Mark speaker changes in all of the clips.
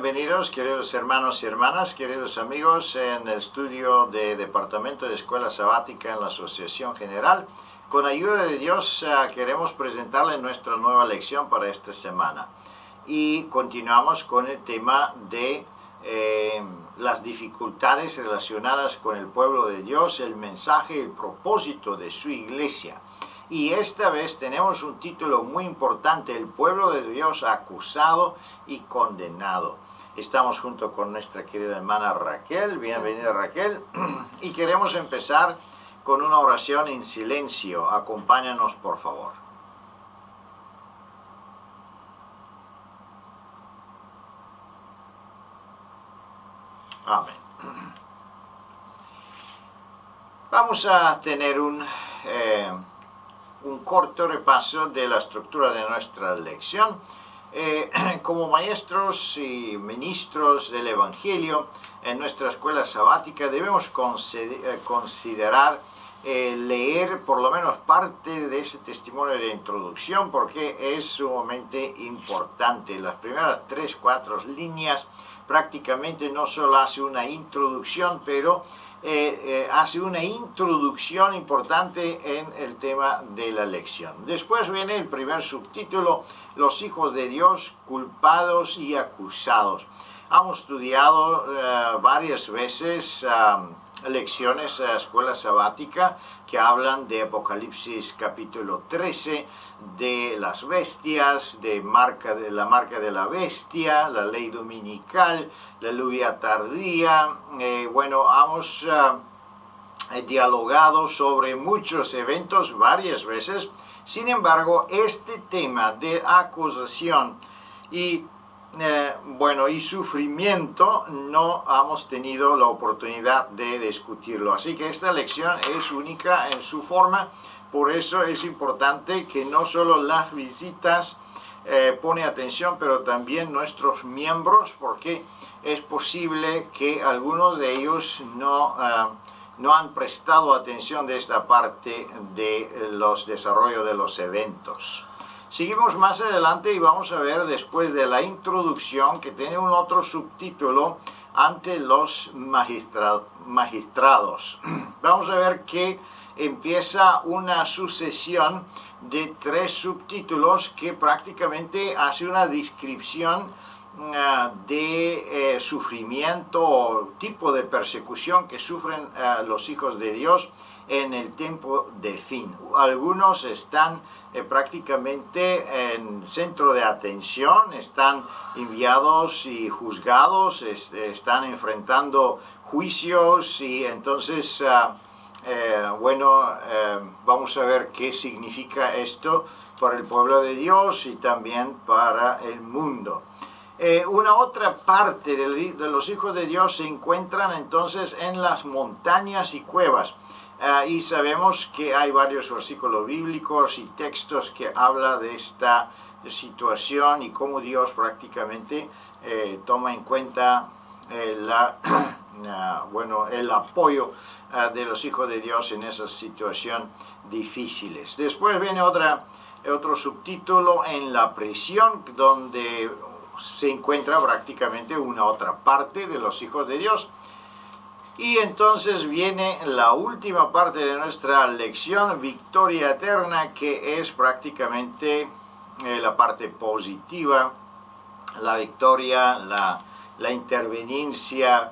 Speaker 1: Bienvenidos, queridos hermanos y hermanas, queridos amigos, en el estudio de Departamento de Escuela Sabática en la Asociación General. Con ayuda de Dios queremos presentarle nuestra nueva lección para esta semana. Y continuamos con el tema de las dificultades relacionadas con el pueblo de Dios, el mensaje y el propósito de su iglesia. Y esta vez tenemos un título muy importante: el pueblo de Dios acusado y condenado. Estamos junto con nuestra querida hermana Raquel. Bienvenida, Raquel. Y queremos empezar con una oración en silencio. Acompáñanos, por favor. Amén. Vamos a tener un corto repaso de la estructura de nuestra lección. Como maestros y ministros del Evangelio en nuestra escuela sabática debemos considerar leer por lo menos parte de ese testimonio de introducción, porque es sumamente importante. Las primeras 3-4 líneas prácticamente no solo hace una introducción, pero hace una introducción importante en el tema de la lección. Después viene el primer subtítulo: los hijos de Dios culpados y acusados. Hemos estudiado varias veces lecciones a la escuela sabática que hablan de Apocalipsis capítulo 13, de las bestias, de la marca de la bestia, la ley dominical, la lluvia tardía. Hemos dialogado sobre muchos eventos varias veces. Sin embargo, este tema de acusación y sufrimiento no hemos tenido la oportunidad de discutirlo. Así que esta lección es única en su forma. Por eso es importante que no solo las visitas pone atención, pero también nuestros miembros, porque es posible que algunos de ellos no han prestado atención de esta parte de los desarrollos de los eventos. Seguimos más adelante y vamos a ver, después de la introducción, que tiene un otro subtítulo: ante los magistrados. Vamos a ver que empieza una sucesión de 3 subtítulos que prácticamente hace una descripción de sufrimiento o tipo de persecución que sufren los hijos de Dios en el tiempo de fin. Algunos están prácticamente en centro de atención, están enviados y juzgados, están enfrentando juicios, y entonces vamos a ver qué significa esto para el pueblo de Dios y también para el mundo. Una otra parte de los hijos de Dios se encuentran entonces en las montañas y cuevas. Y sabemos que hay varios versículos bíblicos y textos que hablan de esta situación y cómo Dios prácticamente toma en cuenta el apoyo de los hijos de Dios en esas situaciones difíciles. Después viene otro subtítulo: en la prisión, donde se encuentra prácticamente una otra parte de los hijos de Dios. Y entonces viene la última parte de nuestra lección: victoria eterna, que es prácticamente la parte positiva, la victoria, la interveniencia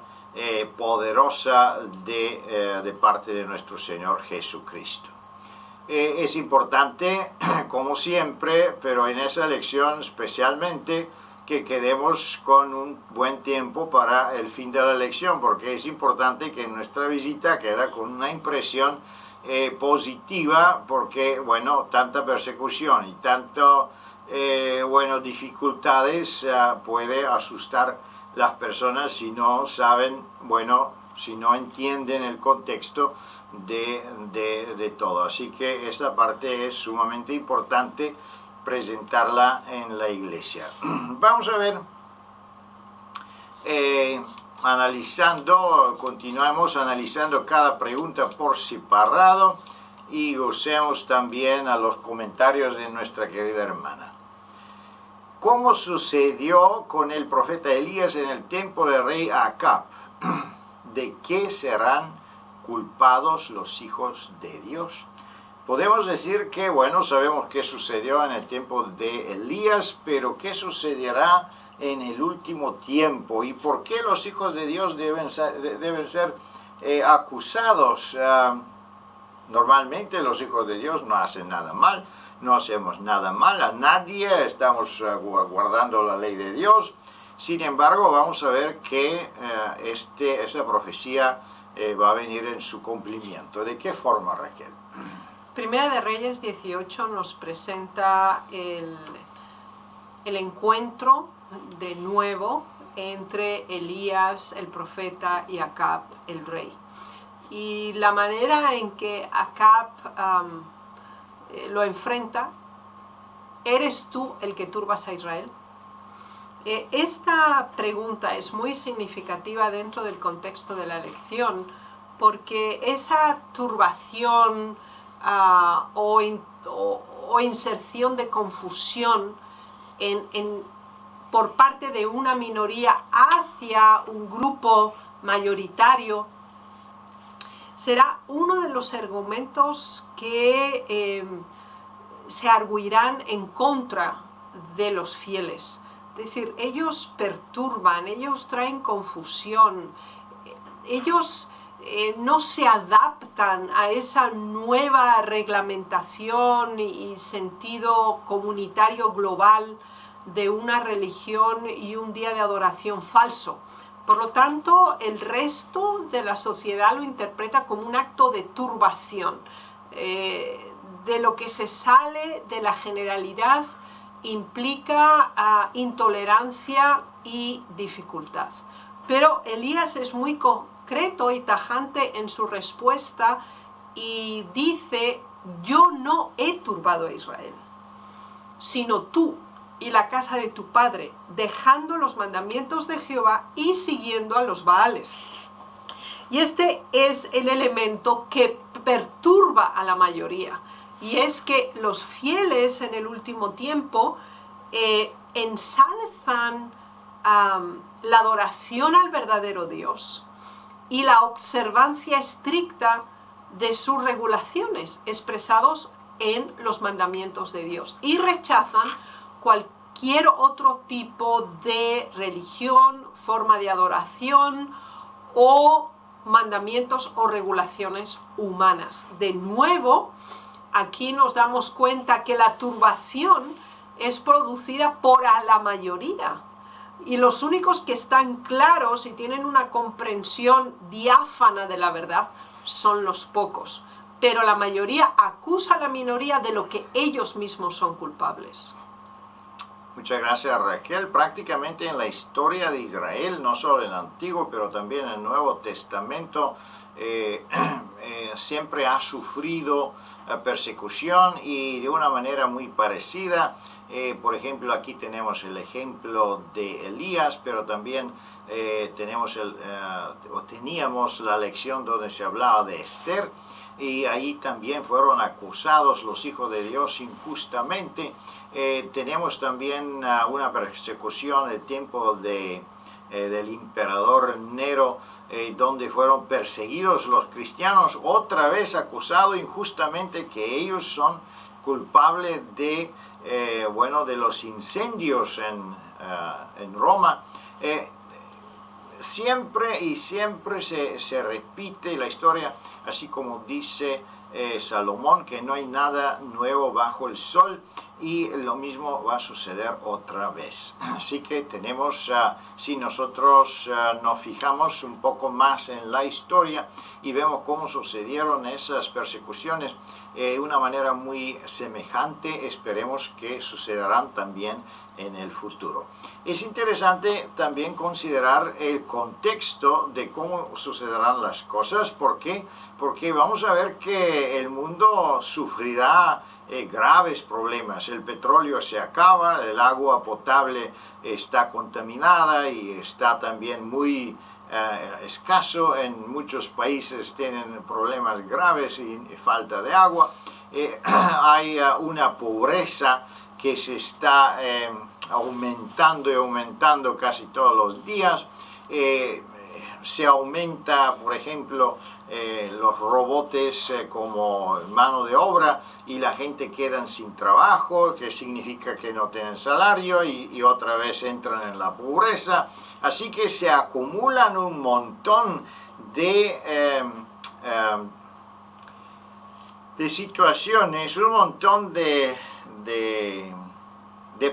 Speaker 1: poderosa de parte de nuestro Señor Jesucristo. Es importante, como siempre, pero en esa lección especialmente, que quedemos con un buen tiempo para el fin de la lección, porque es importante que nuestra visita quede con una impresión positiva, porque tanta persecución y tanto dificultades puede asustar las personas si no saben, si no entienden el contexto de todo. Así que esta parte es sumamente importante presentarla en la iglesia. Vamos a ver, continuamos analizando cada pregunta por separado y usemos también a los comentarios de nuestra querida hermana. como sucedió con el profeta Elías en el tiempo del rey Acab. ¿De qué serán culpados los hijos de Dios? Podemos decir que, bueno, sabemos qué sucedió en el tiempo de Elías, pero ¿qué sucederá en el último tiempo? ¿Y por qué los hijos de Dios deben ser acusados? Normalmente los hijos de Dios no hacen nada mal, no hacemos nada mal a nadie, estamos guardando la ley de Dios. Sin embargo, vamos a ver que esa profecía va a venir en su cumplimiento. ¿De qué forma, Raquel?
Speaker 2: Primera de Reyes 18 nos presenta el encuentro de nuevo entre Elías, el profeta, y Acab, el rey. Y la manera en que Acab lo enfrenta: ¿eres tú el que turbas a Israel? Esta pregunta es muy significativa dentro del contexto de la lección, porque esa turbación o inserción de confusión por parte de una minoría hacia un grupo mayoritario será uno de los argumentos que se arguirán en contra de los fieles. Es decir, ellos perturban, ellos traen confusión, ellos no se adaptan a esa nueva reglamentación y sentido comunitario global de una religión y un día de adoración falso. Por lo tanto, el resto de la sociedad lo interpreta como un acto de turbación, de lo que se sale de la generalidad implica intolerancia y dificultad. Pero Elías es muy concreto y tajante en su respuesta y dice: yo no he turbado a Israel, sino tú y la casa de tu padre, dejando los mandamientos de Jehová y siguiendo a los Baales. Y este es el elemento que perturba a la mayoría, y es que los fieles en el último tiempo ensalzan la adoración al verdadero Dios y la observancia estricta de sus regulaciones expresados en los mandamientos de Dios, y rechazan cualquier otro tipo de religión, forma de adoración o mandamientos o regulaciones humanas. De nuevo, aquí nos damos cuenta que la turbación es producida por la mayoría, y los únicos que están claros y tienen una comprensión diáfana de la verdad son los pocos, pero la mayoría acusa a la minoría de lo que ellos mismos son culpables.
Speaker 1: Muchas gracias, Raquel. Prácticamente en la historia de Israel, no solo en el Antiguo, pero también en el Nuevo Testamento, siempre ha sufrido persecución, y de una manera muy parecida. Por ejemplo, aquí tenemos el ejemplo de Elías, pero también teníamos la lección donde se hablaba de Esther, y ahí también fueron acusados los hijos de Dios injustamente. Tenemos también una persecución en el tiempo del emperador Nero, donde fueron perseguidos los cristianos, otra vez acusados injustamente que ellos son culpables de los incendios en Roma. Siempre se repite la historia, así como dice Salomón, que no hay nada nuevo bajo el sol, y lo mismo va a suceder otra vez. Así que tenemos, si nosotros nos fijamos un poco más en la historia y vemos cómo sucedieron esas persecuciones de una manera muy semejante, esperemos que sucederán también en el futuro. Es interesante también considerar el contexto de cómo sucederán las cosas. ¿Por qué? Porque vamos a ver que el mundo sufrirá graves problemas. El petróleo se acaba, el agua potable está contaminada y está también muy escaso. En muchos países tienen problemas graves y falta de agua. Hay una pobreza que se está aumentando y aumentando casi todos los días. Se aumenta, por ejemplo, los robots como mano de obra y la gente queda sin trabajo, que significa que no tienen salario y otra vez entran en la pobreza. Así que se acumulan un montón de situaciones, un montón de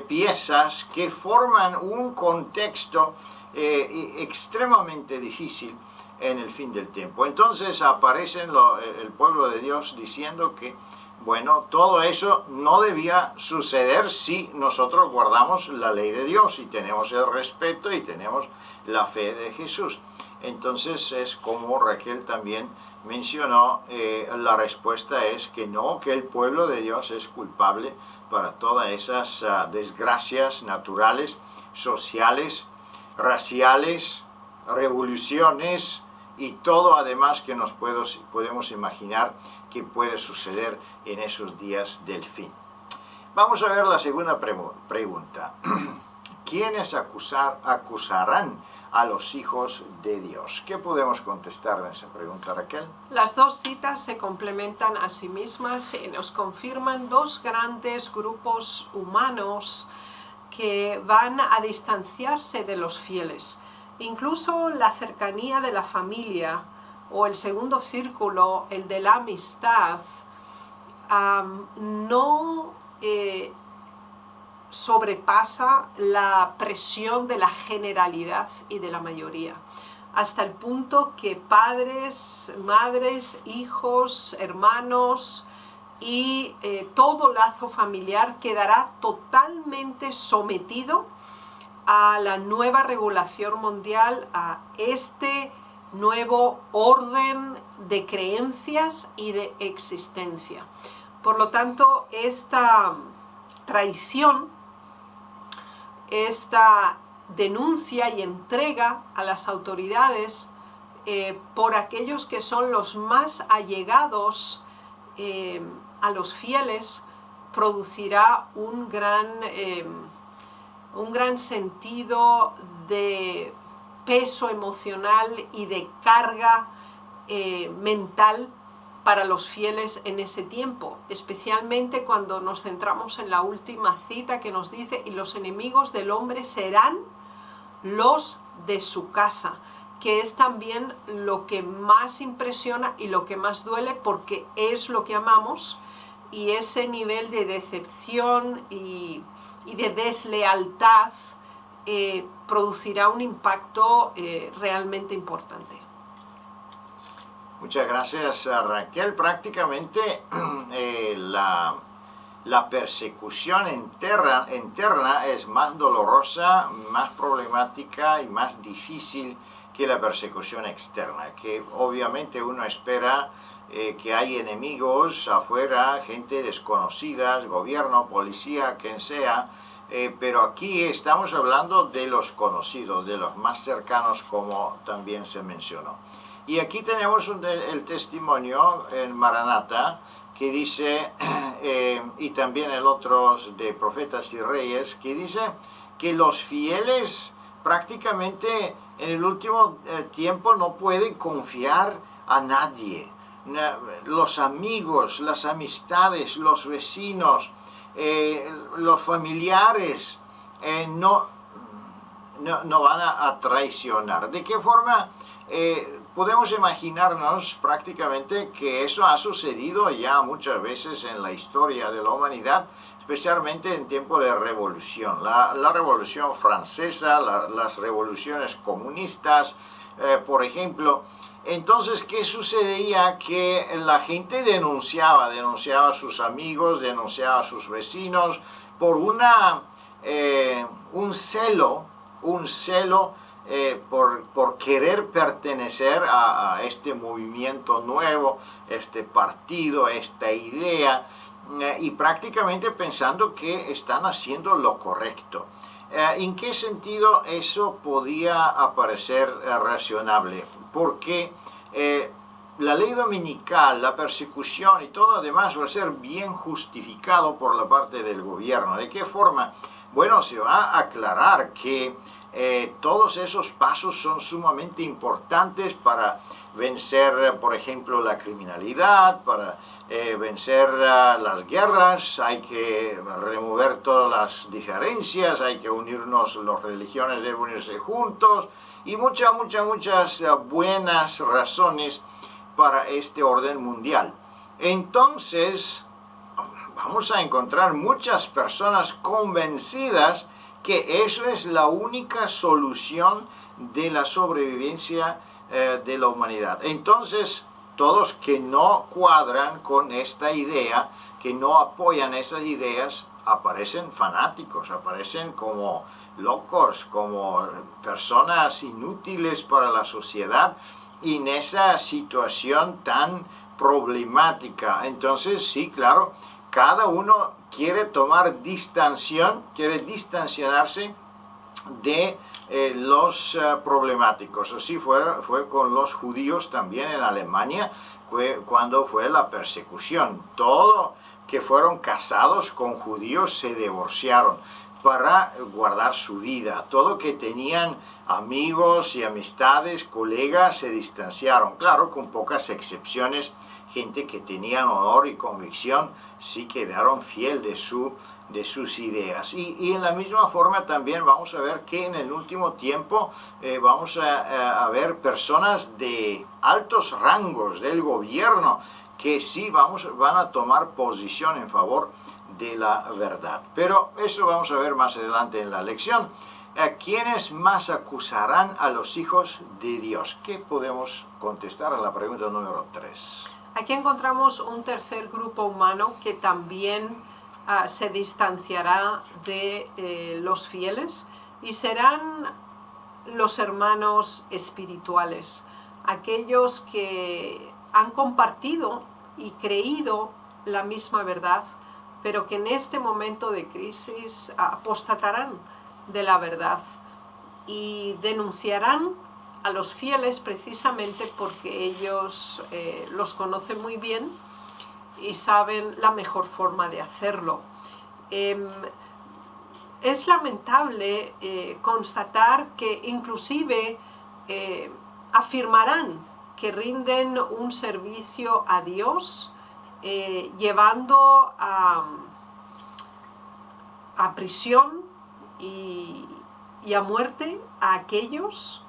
Speaker 1: piezas que forman un contexto extremadamente difícil en el fin del tiempo. Entonces aparece el pueblo de Dios diciendo que, bueno, todo eso no debía suceder si nosotros guardamos la ley de Dios y tenemos el respeto y tenemos la fe de Jesús. Entonces es como Raquel también mencionó, la respuesta es que no, que el pueblo de Dios es culpable para todas esas desgracias naturales, sociales, raciales, revoluciones y todo además que nos podemos imaginar que puede suceder en esos días del fin. Vamos a ver la segunda pregunta. ¿Quiénes acusarán a los hijos de Dios? ¿Qué podemos contestar en esa pregunta, Raquel?
Speaker 2: Las dos citas se complementan a sí mismas y nos confirman dos grandes grupos humanos que van a distanciarse de los fieles. Incluso la cercanía de la familia o el segundo círculo, el de la amistad, no sobrepasa la presión de la generalidad y de la mayoría, hasta el punto que padres, madres, hijos, hermanos y todo lazo familiar quedará totalmente sometido a la nueva regulación mundial, a este nuevo orden de creencias y de existencia. Por lo tanto, esta traición, esta denuncia y entrega a las autoridades por aquellos que son los más allegados a los fieles, producirá un gran sentido de peso emocional y de carga mental para los fieles en ese tiempo, especialmente cuando nos centramos en la última cita que nos dice: y los enemigos del hombre serán los de su casa, que es también lo que más impresiona y lo que más duele, porque es lo que amamos, y ese nivel de decepción y de deslealtad producirá un impacto realmente importante.
Speaker 1: Muchas gracias, Raquel. Prácticamente la persecución interna es más dolorosa, más problemática y más difícil que la persecución externa, que obviamente uno espera que hay enemigos afuera, gente desconocida, gobierno, policía, quien sea, pero aquí estamos hablando de los conocidos, de los más cercanos, como también se mencionó. Y aquí tenemos el testimonio en Maranata, que dice, y también el otro de Profetas y Reyes, que dice que los fieles prácticamente en el último tiempo no pueden confiar a nadie. Los amigos, las amistades, los vecinos, los familiares no van a traicionar. ¿De qué forma? Podemos imaginarnos prácticamente que eso ha sucedido ya muchas veces en la historia de la humanidad, especialmente en tiempo de revolución. La revolución francesa, las revoluciones comunistas, por ejemplo. Entonces, ¿qué sucedía? Que la gente denunciaba a sus amigos, denunciaba a sus vecinos por un celo, por querer pertenecer a este movimiento nuevo, este partido, esta idea, y prácticamente pensando que están haciendo lo correcto. ¿En qué sentido eso podía aparecer razonable? Porque la ley dominical, la persecución y todo lo demás va a ser bien justificado por la parte del gobierno. ¿De qué forma? bueno, se va a aclarar que todos esos pasos son sumamente importantes para vencer, por ejemplo, la criminalidad, para vencer las guerras. Hay que remover todas las diferencias, hay que unirnos, las religiones deben unirse juntos, y muchas buenas razones para este orden mundial. Entonces, vamos a encontrar muchas personas convencidas que eso es la única solución de la sobrevivencia de la humanidad. Entonces, todos que no cuadran con esta idea, que no apoyan esas ideas, aparecen fanáticos, aparecen como locos, como personas inútiles para la sociedad, y en esa situación tan problemática. Entonces, sí, claro, cada uno quiere tomar distancia, quiere distanciarse de los problemáticos. Así fue con los judíos también en Alemania, cuando fue la persecución. Todos que fueron casados con judíos se divorciaron para guardar su vida. Todo que tenían amigos y amistades, colegas, se distanciaron. Claro, con pocas excepciones, gente que tenían honor y convicción sí quedaron fiel de sus ideas. Y en la misma forma también vamos a ver que en el último tiempo vamos a ver personas de altos rangos del gobierno que sí van a tomar posición en favor de la verdad. Pero eso vamos a ver más adelante en la lección. ¿Quiénes más acusarán a los hijos de Dios? ¿Qué podemos contestar a la pregunta número 3?
Speaker 2: Aquí encontramos un tercer grupo humano que también se distanciará de los fieles, y serán los hermanos espirituales, aquellos que han compartido y creído la misma verdad, pero que en este momento de crisis apostatarán de la verdad y denunciarán a los fieles precisamente porque ellos los conocen muy bien y saben la mejor forma de hacerlo. Es lamentable constatar que inclusive afirmarán que rinden un servicio a Dios, llevando a prisión y a muerte a aquellos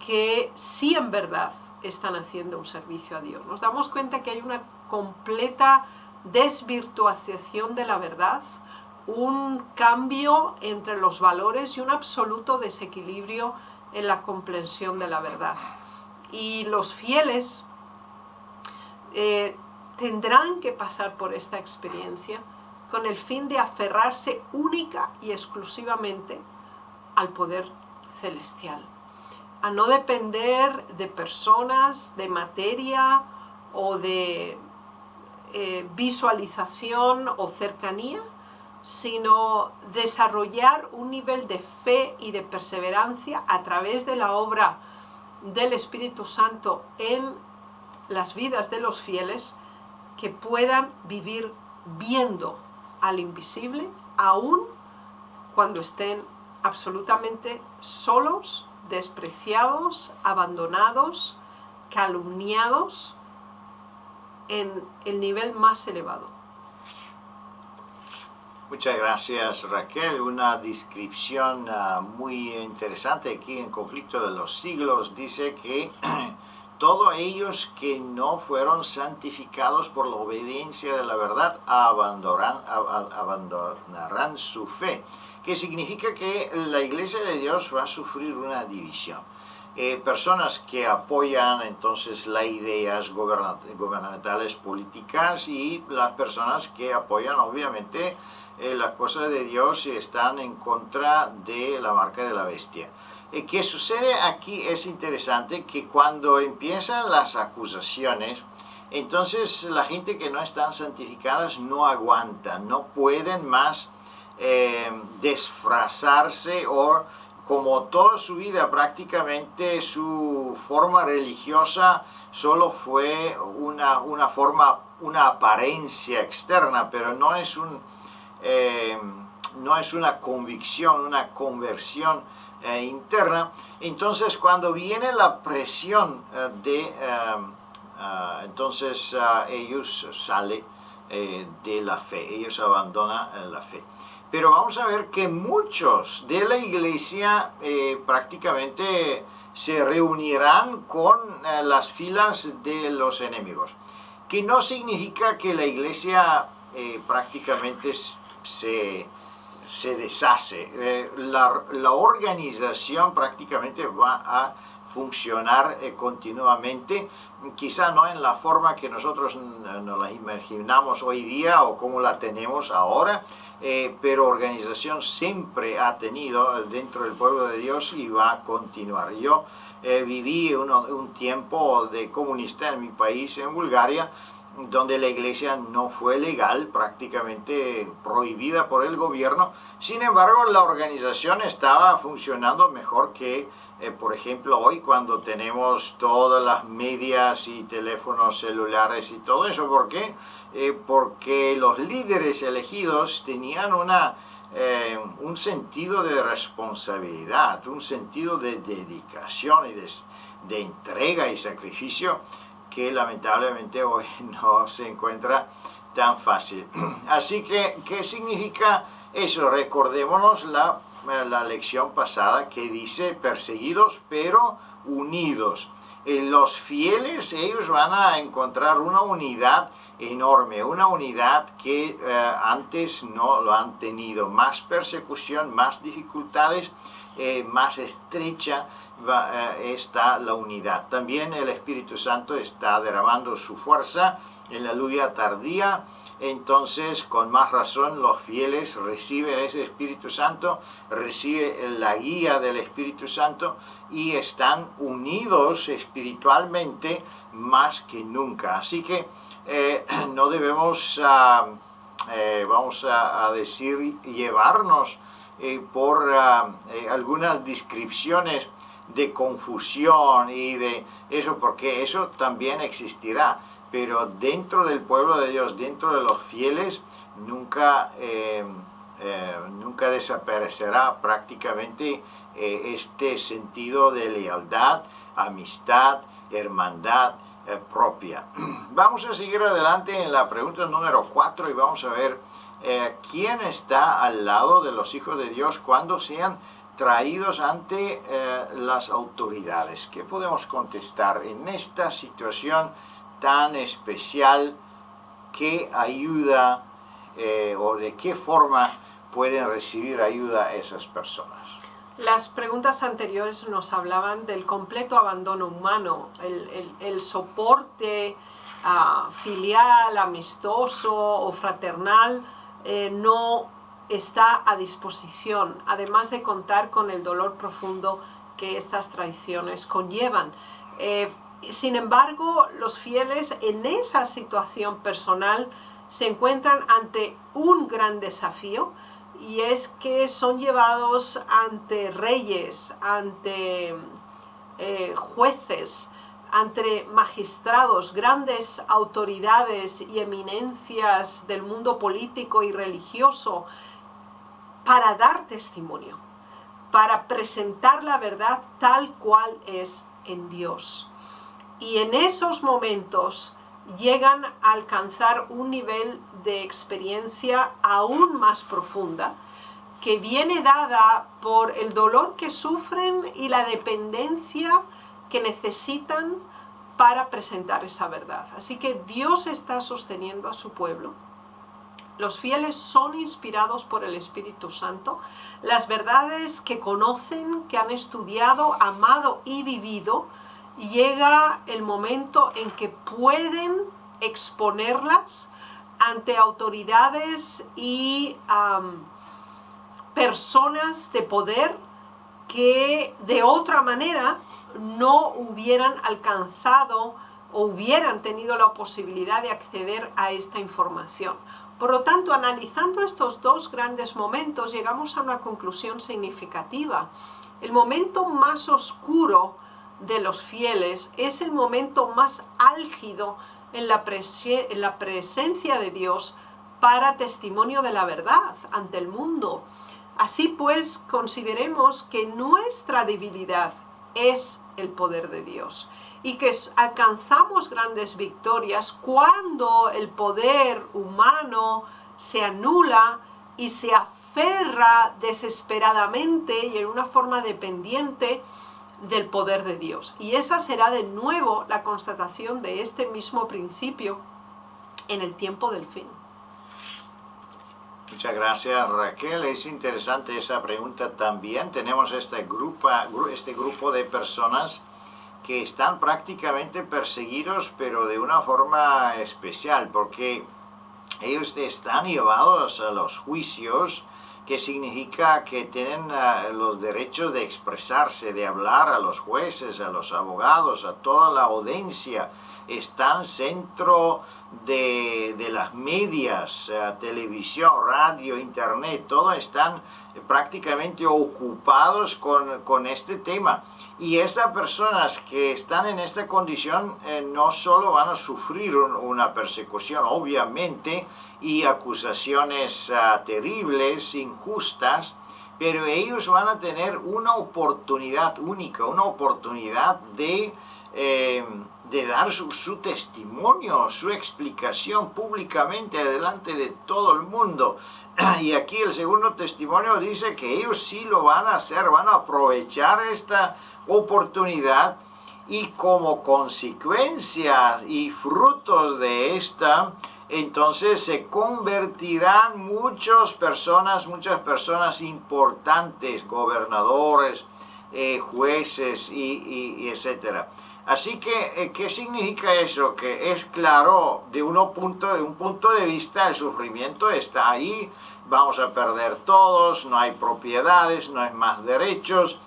Speaker 2: que sí en verdad están haciendo un servicio a Dios. Nos damos cuenta que hay una completa desvirtuación de la verdad, un cambio entre los valores y un absoluto desequilibrio en la comprensión de la verdad. Y los fieles tendrán que pasar por esta experiencia con el fin de aferrarse única y exclusivamente al poder celestial, a no depender de personas, de materia o de visualización o cercanía, sino desarrollar un nivel de fe y de perseverancia a través de la obra del Espíritu Santo en las vidas de los fieles, que puedan vivir viendo al invisible, aun cuando estén absolutamente solos, despreciados, abandonados, calumniados en el nivel más elevado.
Speaker 1: Muchas gracias, Raquel. Una descripción muy interesante aquí en Conflicto de los Siglos. Dice que todos ellos que no fueron santificados por la obediencia de la verdad abandonarán su fe, que significa que la Iglesia de Dios va a sufrir una división. Personas que apoyan entonces las ideas gubernamentales políticas, y las personas que apoyan obviamente las cosas de Dios y están en contra de la marca de la bestia. ¿Qué sucede aquí? Es interesante que cuando empiezan las acusaciones, entonces la gente que no están santificadas no aguanta, no pueden más disfrazarse, o como toda su vida prácticamente su forma religiosa solo fue una apariencia externa, pero no es no es una convicción, una conversión interna. Entonces cuando viene la presión entonces ellos salen de la fe, ellos abandonan la fe. Pero vamos a ver que muchos de la iglesia prácticamente se reunirán con las filas de los enemigos, que no significa que la iglesia prácticamente se deshace. La organización prácticamente va a funcionar continuamente, quizá no en la forma que nosotros nos la imaginamos hoy día o como la tenemos ahora, pero organización siempre ha tenido dentro del pueblo de Dios y va a continuar. Yo viví un tiempo de comunista en mi país, en Bulgaria, donde la iglesia no fue legal, prácticamente prohibida por el gobierno. Sin embargo, la organización estaba funcionando mejor que, por ejemplo, hoy cuando tenemos todas las medias y teléfonos celulares y todo eso. ¿Por qué? Porque los líderes elegidos tenían un sentido de responsabilidad, un sentido de dedicación y de entrega y sacrificio que lamentablemente hoy no se encuentra tan fácil. Así que, ¿qué significa eso? Recordémonos la lección pasada que dice perseguidos pero unidos. Los fieles, ellos van a encontrar una unidad enorme, una unidad que antes no lo han tenido. Más persecución, más dificultades, más estrecha está la unidad. También el Espíritu Santo está derramando su fuerza en la lluvia tardía. Entonces, con más razón, los fieles reciben ese Espíritu Santo, reciben la guía del Espíritu Santo y están unidos espiritualmente más que nunca. Así que no debemos, vamos a decir, llevarnos por algunas descripciones de confusión y de eso, porque eso también existirá. Pero dentro del pueblo de Dios, dentro de los fieles, nunca desaparecerá prácticamente este sentido de lealtad, amistad, hermandad propia. Vamos a seguir adelante en la pregunta número 4 y vamos a ver quién está al lado de los hijos de Dios cuando sean traídos ante las autoridades. ¿Qué podemos contestar en esta situación tan especial? ¿Qué ayuda o de qué forma pueden recibir ayuda esas personas?
Speaker 2: Las preguntas anteriores nos hablaban del completo abandono humano, el soporte filial, amistoso o fraternal no está a disposición, además de contar con el dolor profundo que estas traiciones conllevan. Sin embargo, los fieles en esa situación personal se encuentran ante un gran desafío, y es que son llevados ante reyes, ante jueces, ante magistrados, grandes autoridades y eminencias del mundo político y religioso para dar testimonio, para presentar la verdad tal cual es en Dios. Y en esos momentos llegan a alcanzar un nivel de experiencia aún más profunda, que viene dada por el dolor que sufren y la dependencia que necesitan para presentar esa verdad. Así que Dios está sosteniendo a su pueblo. Los fieles son inspirados por el Espíritu Santo. Las verdades que conocen, que han estudiado, amado y vivido, llega el momento en que pueden exponerlas ante autoridades y personas de poder que de otra manera no hubieran alcanzado o hubieran tenido la posibilidad de acceder a esta información. Por lo tanto, analizando estos dos grandes momentos, llegamos a una conclusión significativa. El momento más oscuro de los fieles es el momento más álgido en la presencia de Dios para testimonio de la verdad ante el mundo. Así pues, consideremos que nuestra debilidad es el poder de Dios y que alcanzamos grandes victorias cuando el poder humano se anula y se aferra desesperadamente y en una forma dependiente del poder de Dios. Y esa será de nuevo la constatación de este mismo principio en el tiempo del fin.
Speaker 1: Muchas gracias, Raquel. Es interesante esa pregunta también. Tenemos este grupo de personas que están prácticamente perseguidos, pero de una forma especial, porque ellos están llevados a los juicios, que significa que tienen los derechos de expresarse, de hablar a los jueces, a los abogados, a toda la audiencia. Están centro de las medias, televisión, radio, internet, todo están prácticamente ocupados con este tema. Y esas personas que están en esta condición no solo van a sufrir una persecución, obviamente, y acusaciones terribles, injustas, pero ellos van a tener una oportunidad única, una oportunidad de dar su testimonio, su explicación públicamente delante de todo el mundo. Y aquí el segundo testimonio dice que ellos sí lo van a hacer, van a aprovechar esta oportunidad, y como consecuencia y frutos de esta, entonces se convertirán muchas personas importantes, gobernadores, jueces y etcétera. Así que, ¿qué significa eso? Que es claro, de un punto de vista, el sufrimiento está ahí, vamos a perder todos, no hay propiedades, no hay más derechos,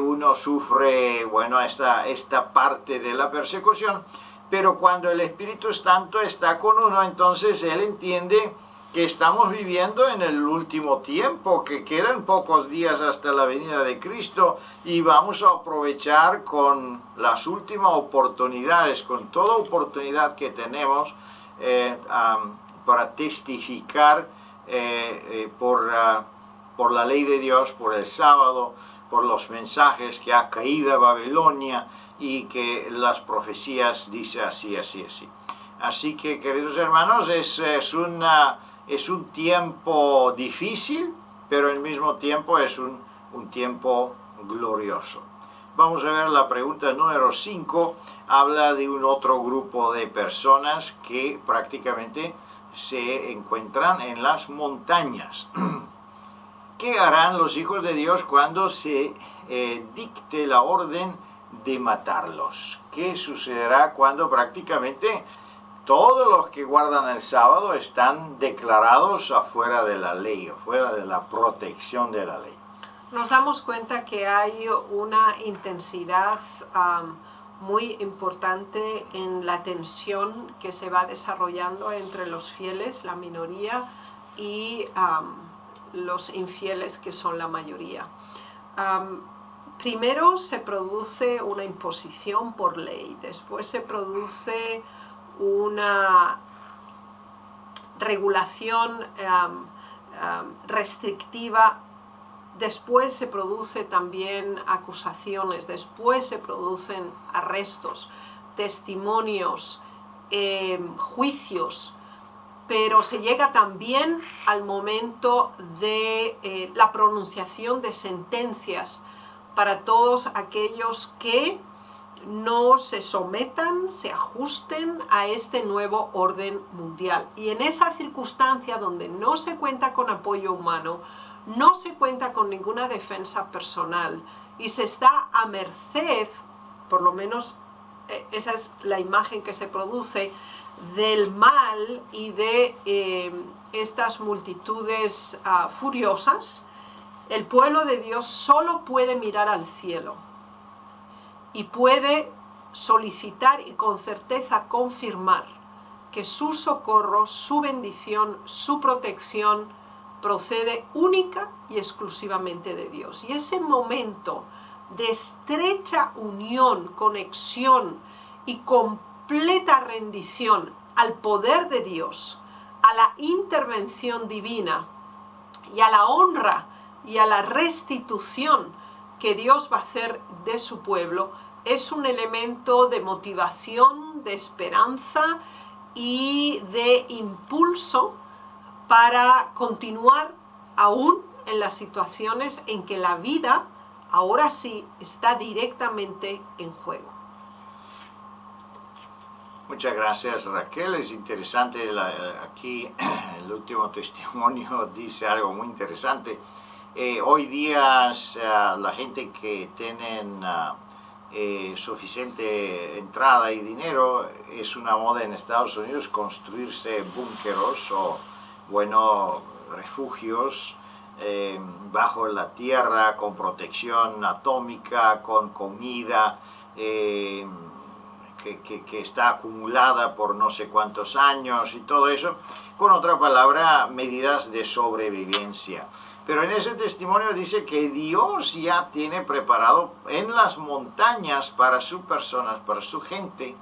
Speaker 1: uno sufre, bueno, esta parte de la persecución, pero cuando el Espíritu Santo está con uno, entonces él entiende que estamos viviendo en el último tiempo, que quedan pocos días hasta la venida de Cristo, y vamos a aprovechar con las últimas oportunidades, con toda oportunidad que tenemos para testificar por la ley de Dios, por el sábado, por los mensajes que ha caído a Babilonia y que las profecías dicen así, así, así. Así que, queridos hermanos, es un tiempo difícil, pero al mismo tiempo es un tiempo glorioso. Vamos a ver la pregunta número 5. Habla de un otro grupo de personas que prácticamente se encuentran en las montañas. ¿Qué harán los hijos de Dios cuando se dicte la orden de matarlos? ¿Qué sucederá cuando prácticamente todos los que guardan el sábado están declarados afuera de la ley, afuera de la protección de la ley?
Speaker 2: Nos damos cuenta que hay una intensidad muy importante en la tensión que se va desarrollando entre los fieles, la minoría, y los infieles, que son la mayoría. Primero se produce una imposición por ley, después se produce una regulación restrictiva, después se produce también acusaciones, después se producen arrestos, testimonios, juicios, pero se llega también al momento de la pronunciación de sentencias para todos aquellos que no se sometan, se ajusten a este nuevo orden mundial. Y en esa circunstancia donde no se cuenta con apoyo humano, no se cuenta con ninguna defensa personal y se está a merced, por lo menos esa es la imagen que se produce, del mal y de estas multitudes furiosas, el pueblo de Dios solo puede mirar al cielo y puede solicitar y con certeza confirmar que su socorro, su bendición, su protección procede única y exclusivamente de Dios. Y ese momento de estrecha unión, conexión y completa rendición al poder de Dios, a la intervención divina y a la honra y a la restitución que Dios va a hacer de su pueblo, es un elemento de motivación, de esperanza y de impulso para continuar aún en las situaciones en que la vida ahora sí está directamente en juego.
Speaker 1: Muchas gracias, Raquel. Es interesante, aquí el último testimonio dice algo muy interesante. Hoy día la gente que tienen suficiente entrada y dinero, es una moda en Estados Unidos construirse búnkeros o, bueno, refugios bajo la tierra, con protección atómica, con comida que está acumulada por no sé cuántos años y todo eso, con otra palabra, medidas de sobrevivencia. Pero en ese testimonio dice que Dios ya tiene preparado en las montañas para sus personas, para su gente,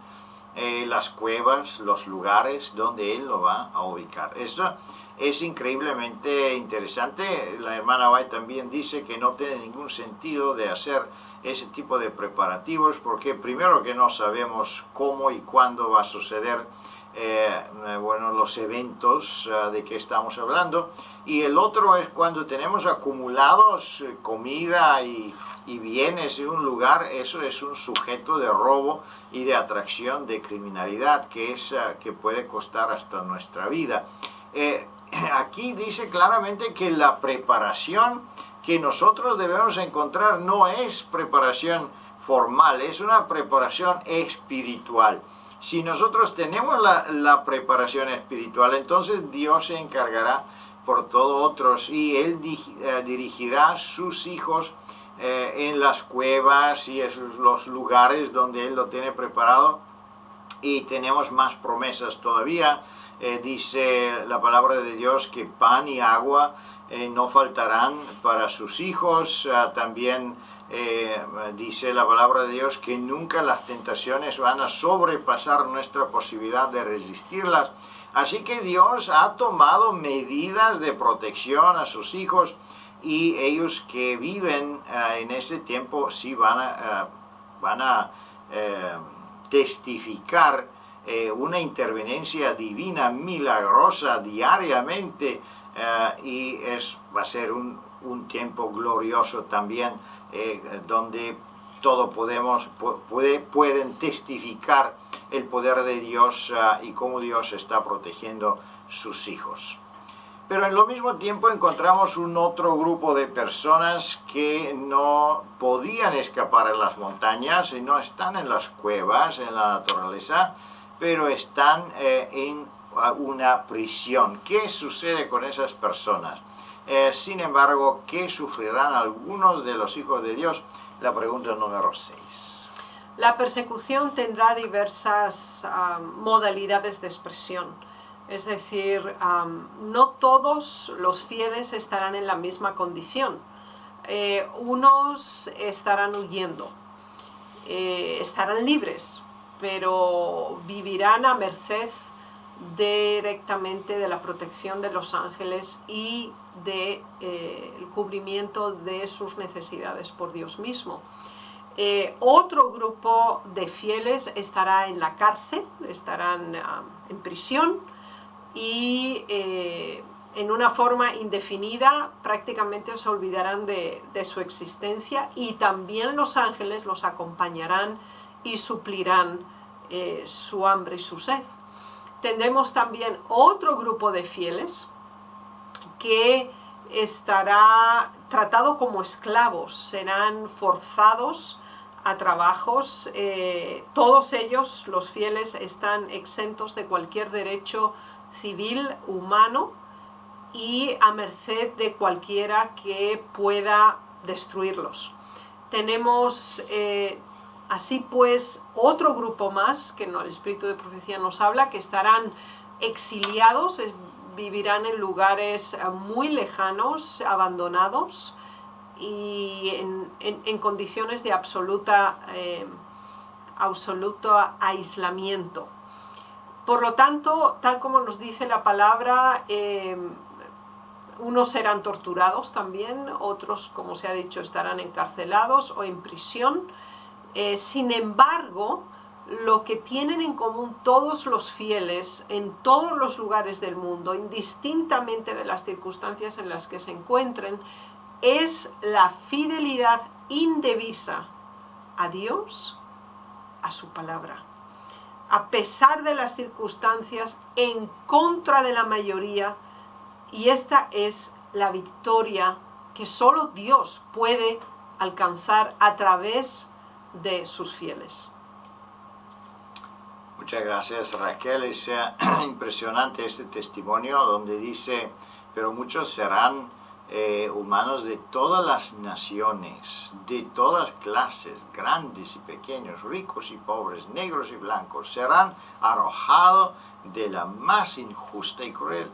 Speaker 1: las cuevas, los lugares donde Él lo va a ubicar. Eso es increíblemente interesante. La hermana White también dice que no tiene ningún sentido de hacer ese tipo de preparativos, porque primero que no sabemos cómo y cuándo va a suceder bueno, los eventos de que estamos hablando, y el otro es cuando tenemos acumulados comida y bienes en un lugar, eso es un sujeto de robo y de atracción de criminalidad que puede costar hasta nuestra vida. Aquí dice claramente que la preparación que nosotros debemos encontrar no es preparación formal, es una preparación espiritual. Si nosotros tenemos la preparación espiritual, entonces Dios se encargará por todos otros y Él dirigirá a sus hijos en las cuevas y esos los lugares donde Él lo tiene preparado. Y tenemos más promesas todavía. Dice la palabra de Dios que pan y agua no faltarán para sus hijos. También dice la palabra de Dios que nunca las tentaciones van a sobrepasar nuestra posibilidad de resistirlas. Así que Dios ha tomado medidas de protección a sus hijos, y ellos que viven en ese tiempo sí van a testificar una interveniencia divina milagrosa diariamente, y va a ser un tiempo glorioso también, donde todos pueden testificar el poder de Dios y cómo Dios está protegiendo sus hijos. Pero en lo mismo tiempo encontramos un otro grupo de personas que no podían escapar en las montañas y no están en las cuevas, en la naturaleza, pero están en una prisión. ¿Qué sucede con esas personas? Sin embargo, ¿qué sufrirán algunos de los hijos de Dios? La pregunta número 6.
Speaker 2: La persecución tendrá diversas modalidades de expresión. Es decir, no todos los fieles estarán en la misma condición. Unos estarán huyendo, estarán libres, pero vivirán a merced directamente de la protección de los ángeles y del cubrimiento de sus necesidades por Dios mismo. Otro grupo de fieles estará en la cárcel, estarán en prisión, y en una forma indefinida prácticamente se olvidarán de su existencia, y también los ángeles los acompañarán y suplirán su hambre y su sed. Tendremos también otro grupo de fieles que estará tratado como esclavos, serán forzados a trabajos. Todos ellos, los fieles, están exentos de cualquier derecho civil, humano, y a merced de cualquiera que pueda destruirlos. Tenemos así pues otro grupo más que el Espíritu de Profecía nos habla, que estarán exiliados, vivirán en lugares muy lejanos, abandonados y en condiciones de absoluto aislamiento. Por lo tanto, tal como nos dice la palabra, unos serán torturados también, otros, como se ha dicho, estarán encarcelados o en prisión. Sin embargo, lo que tienen en común todos los fieles en todos los lugares del mundo, indistintamente de las circunstancias en las que se encuentren, es la fidelidad indivisa a Dios, a su palabra. A pesar de las circunstancias, en contra de la mayoría, y esta es la victoria que solo Dios puede alcanzar a través de sus fieles.
Speaker 1: Muchas gracias, Raquel. Es impresionante este testimonio donde dice, pero muchos serán humanos de todas las naciones, de todas clases, grandes y pequeños, ricos y pobres, negros y blancos, serán arrojados de la más injusta y cruel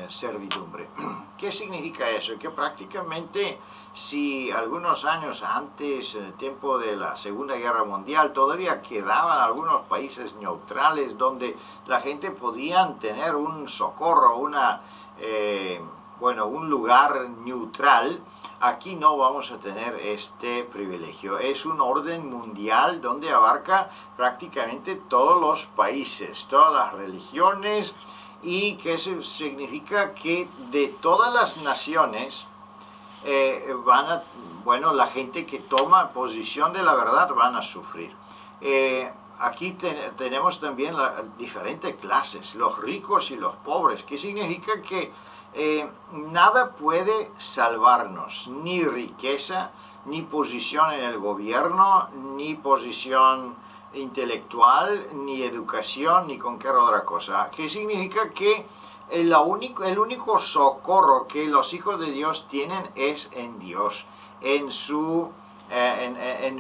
Speaker 1: servidumbre. ¿Qué significa eso? Que prácticamente si algunos años antes, en el tiempo de la Segunda Guerra Mundial, todavía quedaban algunos países neutrales donde la gente podía tener un socorro, un lugar neutral, aquí no vamos a tener este privilegio. Es un orden mundial donde abarca prácticamente todos los países, todas las religiones, y que eso significa que de todas las naciones la gente que toma posición de la verdad van a sufrir. Aquí tenemos también diferentes clases, los ricos y los pobres, que significa que nada puede salvarnos, ni riqueza, ni posición en el gobierno, ni posición intelectual, ni educación, ni cualquier otra cosa. Que significa que el único socorro que los hijos de Dios tienen es en Dios, en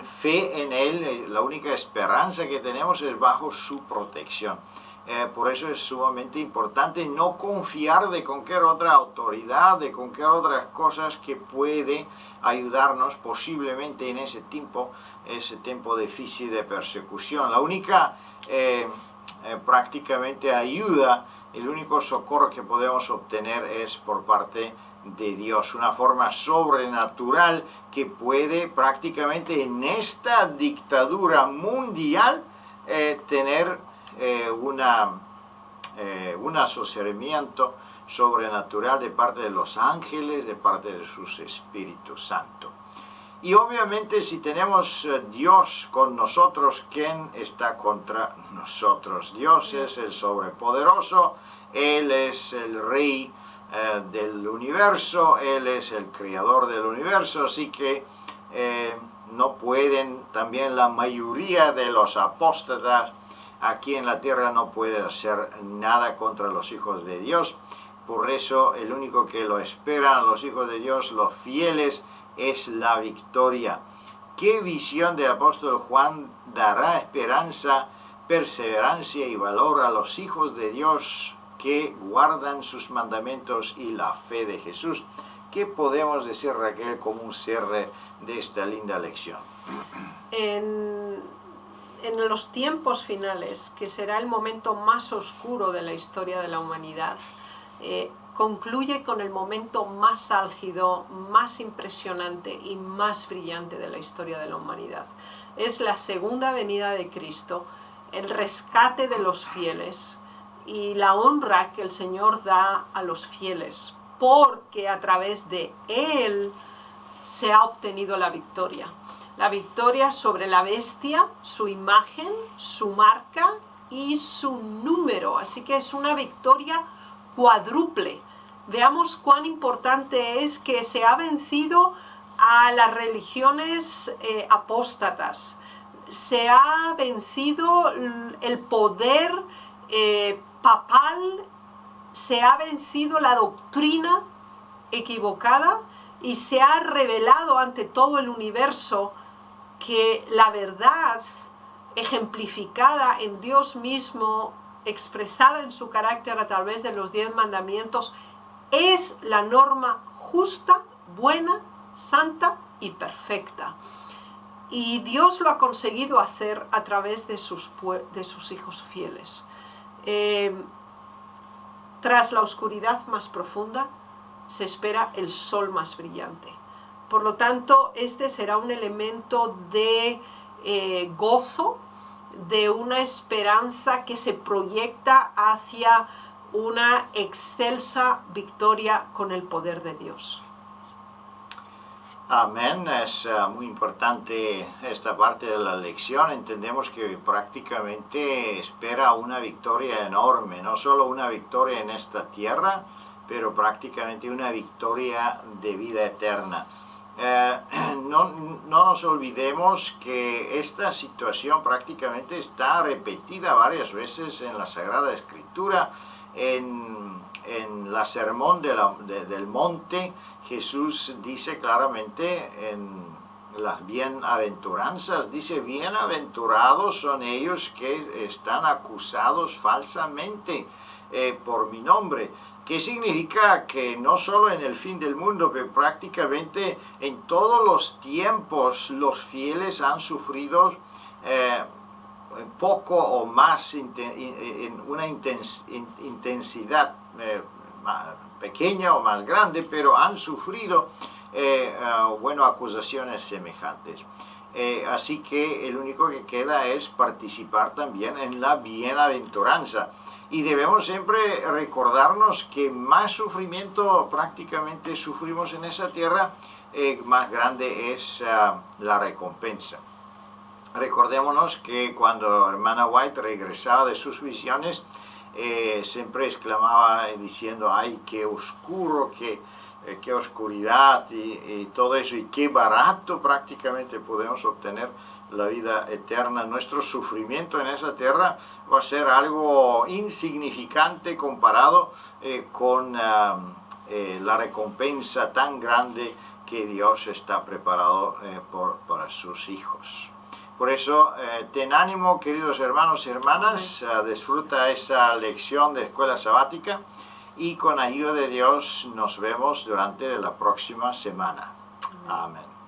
Speaker 1: fe en Él. La única esperanza que tenemos es bajo su protección. Por eso es sumamente importante no confiar de cualquier otra autoridad, de cualquier otras cosas que puede ayudarnos posiblemente en ese tiempo difícil de persecución. La única prácticamente ayuda, el único socorro que podemos obtener es por parte de Dios, una forma sobrenatural que puede prácticamente en esta dictadura mundial tener un asesoramiento sobrenatural de parte de los ángeles, de parte de sus Espíritus Santo. Y obviamente si tenemos Dios con nosotros, ¿quién está contra nosotros? Dios es el sobrepoderoso, Él es el Rey del universo, Él es el Creador del universo, así que no pueden, también la mayoría de los apóstatas aquí en la tierra no puede hacer nada contra los hijos de Dios. Por eso el único que lo esperan a los hijos de Dios, los fieles, es la victoria. ¿Qué visión del apóstol Juan dará esperanza, perseverancia y valor a los hijos de Dios que guardan sus mandamientos y la fe de Jesús? ¿Qué podemos decir, Raquel, como un cierre de esta linda lección?
Speaker 2: En los tiempos finales, que será el momento más oscuro de la historia de la humanidad, concluye con el momento más álgido, más impresionante y más brillante de la historia de la humanidad. Es la segunda venida de Cristo, el rescate de los fieles y la honra que el Señor da a los fieles, porque a través de Él se ha obtenido la victoria. La victoria sobre la bestia, su imagen, su marca y su número. Así que es una victoria cuádruple. Veamos cuán importante es que se ha vencido a las religiones apóstatas. Se ha vencido el poder papal, se ha vencido la doctrina equivocada y se ha revelado ante todo el universo que la verdad ejemplificada en Dios mismo, expresada en su carácter a través de los 10 mandamientos, es la norma justa, buena, santa y perfecta. Y Dios lo ha conseguido hacer a través de sus hijos fieles. Tras la oscuridad más profunda se espera el sol más brillante. Por lo tanto, este será un elemento de gozo, de una esperanza que se proyecta hacia una excelsa victoria con el poder de Dios.
Speaker 1: Amén, es muy importante esta parte de la lección. Entendemos que prácticamente espera una victoria enorme, no solo una victoria en esta tierra, pero prácticamente una victoria de vida eterna. No nos olvidemos que esta situación prácticamente está repetida varias veces en la Sagrada Escritura. En la sermón del monte, Jesús dice claramente en las bienaventuranzas, dice: bienaventurados son ellos que están acusados falsamente por mi nombre. ¿Qué significa? Que no solo en el fin del mundo, pero prácticamente en todos los tiempos los fieles han sufrido poco o más en una intensidad pequeña o más grande, pero han sufrido acusaciones semejantes. Así que el único que queda es participar también en la bienaventuranza. Y debemos siempre recordarnos que más sufrimiento prácticamente sufrimos en esa tierra, más grande es la recompensa. Recordémonos que cuando hermana White regresaba de sus visiones, siempre exclamaba diciendo: ¡ay, qué oscuro, qué oscuridad y todo eso! Y qué barato prácticamente podemos obtener la vida eterna. Nuestro sufrimiento en esa tierra va a ser algo insignificante comparado con la recompensa tan grande que Dios está preparado para sus hijos. Por eso, ten ánimo, queridos hermanos y hermanas, disfruta esa lección de escuela sabática y con ayuda de Dios nos vemos durante la próxima semana. Amén.